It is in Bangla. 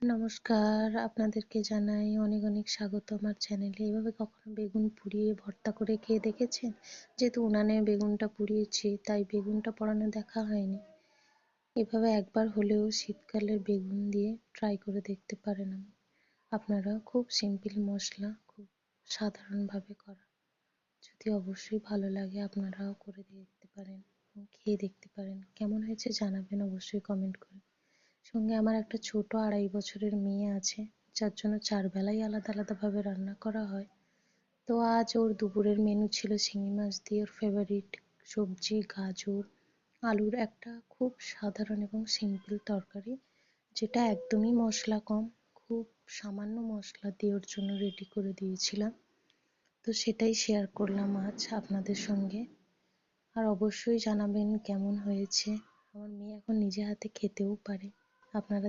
নমস্কার, আপনাদেরকে জানাই অনেক অনেক স্বাগত আমার চ্যানেলে। এভাবে কখনো বেগুন পুড়িয়ে ভর্তা করে খেয়ে দেখেছেন? যেহেতু উনানে বেগুনটা পুড়িয়েছি তাই বেগুনটা পোড়ানো দেখা হয়নি। এভাবে একবার হলেও শীতকালের বেগুন দিয়ে ট্রাই করে দেখতে পারেন। আপনারা খুব সিম্পল মশলা, খুব সাধারণভাবে করা। যদি অবশ্যই ভালো লাগে আপনারাও করে দেখতে পারেন এবং খেয়ে দেখতে পারেন। কেমন হয়েছে জানাবেন অবশ্যই কমেন্ট করে। সঙ্গে আমার একটা ছোট 2.5 বছরের মেয়ে আছে, যার জন্য 4 বেলাই আলাদা আলাদা ভাবে রান্না করা হয়। তো আজ ওর দুপুরের মেনু ছিল শিঙি মাছ দিয়ে ওর ফেভারিট সবজি গাজর আলুর একটা খুব সাধারণ এবং সিম্পল তরকারি, যেটা একদমই মশলা কম, খুব সামান্য মশলা দিয়ে ওর জন্য রেডি করে দিয়েছিলাম। তো সেটাই শেয়ার করলাম আজ আপনাদের সঙ্গে। আর অবশ্যই জানাবেন কেমন হয়েছে। আমার মেয়ে এখন নিজে হাতে খেতেও পারে। আপনারা